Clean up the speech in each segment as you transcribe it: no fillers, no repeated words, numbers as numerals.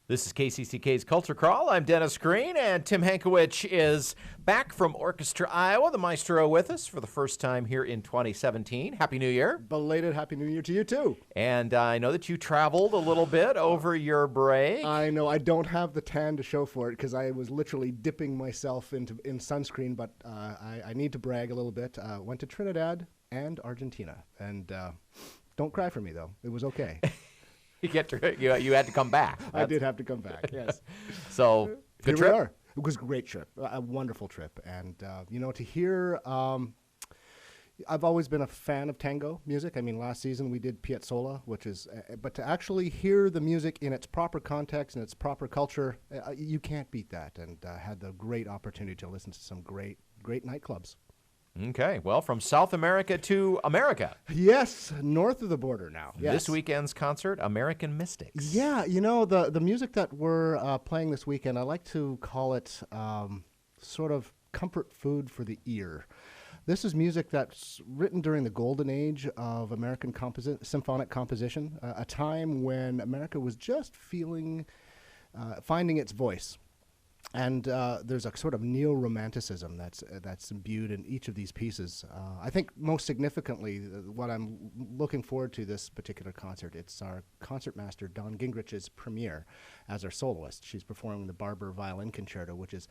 This is KCCK's Culture Crawl. I'm Dennis Green, and Tim Hankewich is back from Orchestra Iowa, the maestro, with us for the first time here in 2017. Happy New Year. Belated Happy New Year to you, too. And I know that you traveled a little bit over your break. I know. I don't have the tan to show for it because I was literally dipping myself in sunscreen, but I need to brag a little bit. Went to Trinidad and Argentina. And don't cry for me, though. It was okay. You had to come back. I did have to come back, yes. So, good Here trip? we are. It was a great trip, a wonderful trip. And, to hear, I've always been a fan of tango music. I mean, last season we did Piazzolla, but to actually hear the music in its proper context and its proper culture, you can't beat that. And had the great opportunity to listen to some great nightclubs. Okay, well, from South America to America. Yes, north of the border now. Yes. This weekend's concert, American Mystics. Yeah, the music that we're playing this weekend, I like to call it sort of comfort food for the ear. This is music that's written during the golden age of American symphonic composition, a time when America was just finding its voice. And there's a sort of neo-romanticism that's imbued in each of these pieces. I think most significantly, what I'm looking forward to this particular concert, it's our concertmaster Dawn Gingerich's premiere as our soloist. She's performing the Barber Violin Concerto, which is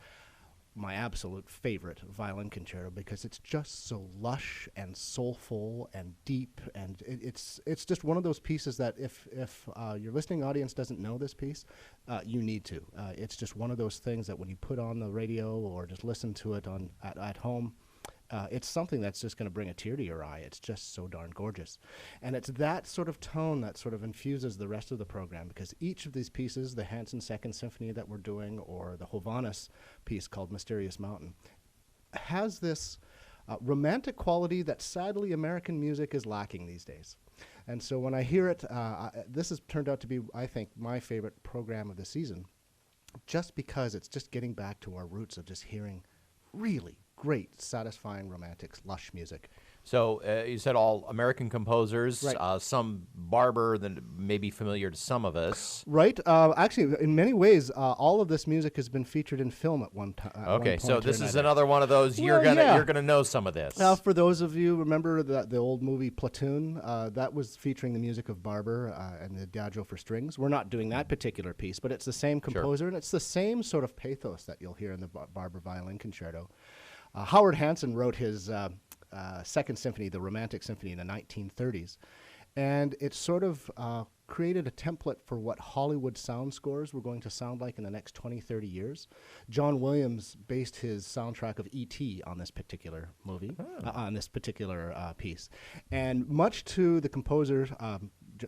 my absolute favorite violin concerto because it's just so lush and soulful and deep, and it's just one of those pieces that if your listening audience doesn't know this piece, you need to. It's just one of those things that when you put on the radio or just listen to it at home, it's something that's just going to bring a tear to your eye. It's just so darn gorgeous. And it's that sort of tone that sort of infuses the rest of the program, because each of these pieces, the Hansen Second Symphony that we're doing, or the Hovhaness piece called Mysterious Mountain, has this romantic quality that sadly American music is lacking these days. And so when I hear it, this has turned out to be, I think, my favorite program of the season, just because it's just getting back to our roots of just hearing really great, satisfying, romantic, lush music. So you said all American composers, Right. Some Barber that may be familiar to some of us. Right. Actually, in many ways, all of this music has been featured in film at one time. Okay, so this is another one of those you're gonna know some of this. For those of you remember the old movie Platoon, that was featuring the music of Barber and the Adagio for strings. We're not doing that particular piece, but it's the same composer, and it's the same sort of pathos that you'll hear in the Barber Violin Concerto. Howard Hansen wrote his Second Symphony, the Romantic Symphony, in the 1930s. And it sort of created a template for what Hollywood sound scores were going to sound like in the next 20, 30 years. John Williams based his soundtrack of E.T. on this particular movie, on this particular piece. And much to the composer,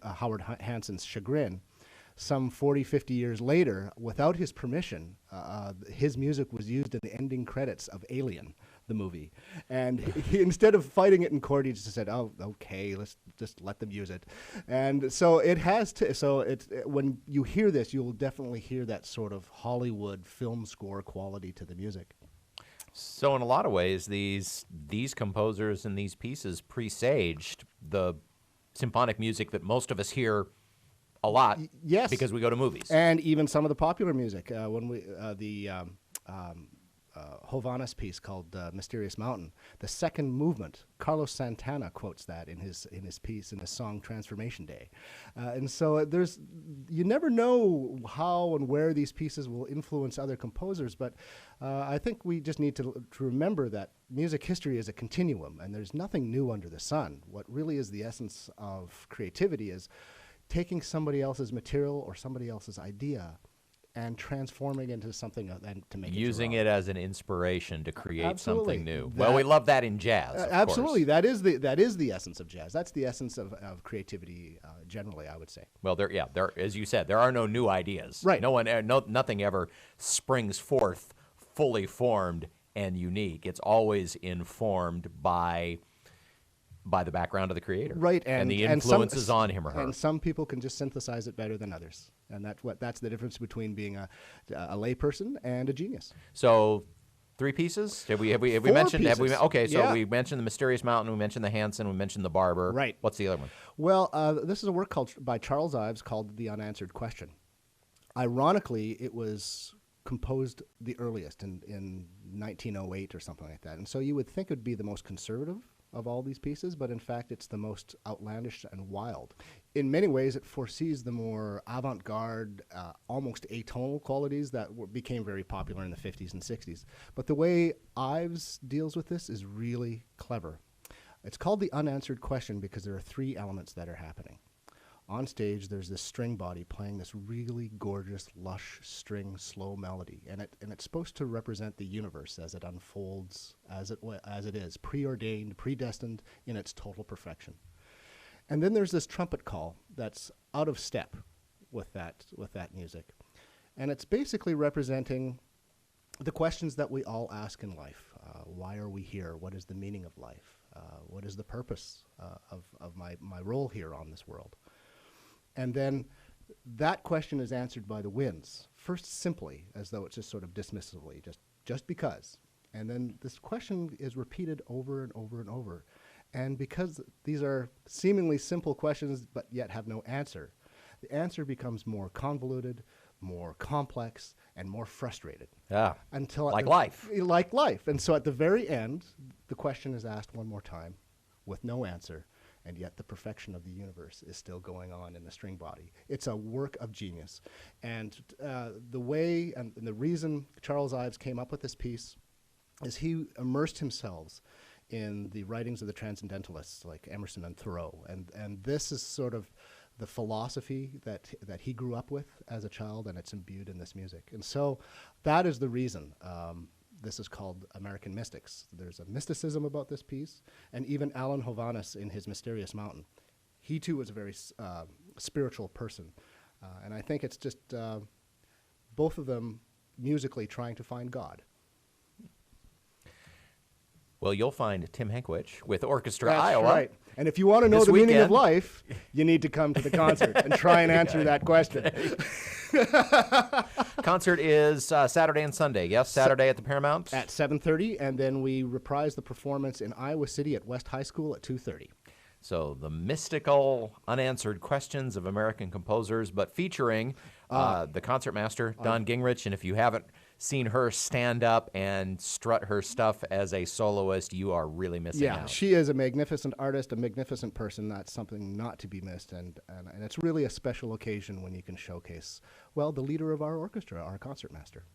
Howard Hansen's chagrin, some 40, 50 years later, without his permission, his music was used in the ending credits of Alien, the movie. And he, instead of fighting it in court, he just said, "Oh, okay, let's just let them use it." And so it has to. So when you hear this, you will definitely hear that sort of Hollywood film score quality to the music. So in a lot of ways, these composers and these pieces presaged the symphonic music that most of us hear a lot, yes, because we go to movies, and even some of the popular music. When we the Hovhaness piece called "Mysterious Mountain," the second movement, Carlos Santana quotes that in his piece in his song "Transformation Day," and so you never know how and where these pieces will influence other composers. But I think we just need to remember that music history is a continuum, and there's nothing new under the sun. What really is the essence of creativity is taking somebody else's material or somebody else's idea and transforming it into something and to make using it as an inspiration to create Absolutely. something new. Well, we love that in jazz. Of absolutely, course. that is the essence of jazz. That's the essence of creativity generally, I would say. Well, there, as you said, there are no new ideas. Right. Nothing ever springs forth fully formed and unique. It's always informed by the background of the creator, right, and the influences on him or her. And some people can just synthesize it better than others, and that's the difference between being a layperson and a genius. So, 3 pieces. Have we Four mentioned? pieces. Okay, so Yeah. we mentioned the Mysterious Mountain. We mentioned the Hansen. We mentioned the Barber. Right. What's the other one? Well, this is a work by Charles Ives called "The Unanswered Question." Ironically, it was composed the earliest in 1908 or something like that. And so you would think it would be the most conservative of all these pieces, but in fact it's the most outlandish and wild. In many ways, it foresees the more avant-garde, almost atonal qualities that became very popular in the 50s and 60s. But the way Ives deals with this is really clever. It's called the unanswered question because there are three elements that are happening. On stage, there's this string body playing this really gorgeous, lush string slow melody, and it's supposed to represent the universe as it unfolds, as it is, preordained, predestined in its total perfection. And then there's this trumpet call that's out of step with that music, and it's basically representing the questions that we all ask in life. Why are we here? What is the meaning of life? What is the purpose of my role here on this world? And then that question is answered by the winds, first simply, as though it's just sort of dismissively, just because. And then this question is repeated over and over and over. And because these are seemingly simple questions but yet have no answer, the answer becomes more convoluted, more complex, and more frustrated. Yeah, until like life. Like life. And so at the very end, the question is asked one more time with no answer. And yet the perfection of the universe is still going on in the string body. It's a work of genius. And the way and the reason Charles Ives came up with this piece is he immersed himself in the writings of the transcendentalists like Emerson and Thoreau. And this is sort of the philosophy that he grew up with as a child, and it's imbued in this music. And so that is the reason this is called American Mystics. There's a mysticism about this piece, and even Alan Hovhaness in his Mysterious Mountain, he too was a very spiritual person. And I think it's just both of them musically trying to find God. Well, you'll find Tim Hankewich with Orchestra That's Iowa. Right. And if you want to know this the meaning weekend. of life, you need to come to the concert and try and answer that question. Concert is Saturday and Sunday, yes? Saturday at the Paramount? At 7:30, and then we reprise the performance in Iowa City at West High School at 2:30. So the mystical, unanswered questions of American composers, but featuring the concertmaster, Dawn Gingerich. And if you haven't seen her stand up and strut her stuff as a soloist, you are really missing out. Yeah, she is a magnificent artist, a magnificent person. That's something not to be missed. And it's really a special occasion when you can showcase, well, the leader of our orchestra, our concertmaster.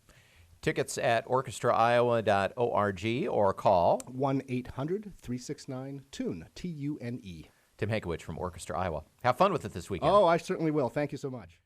Tickets at orchestraiowa.org or call 1-800-369-TUNE, T-U-N-E. Tim Hankewich from Orchestra Iowa. Have fun with it this weekend. Oh, I certainly will. Thank you so much.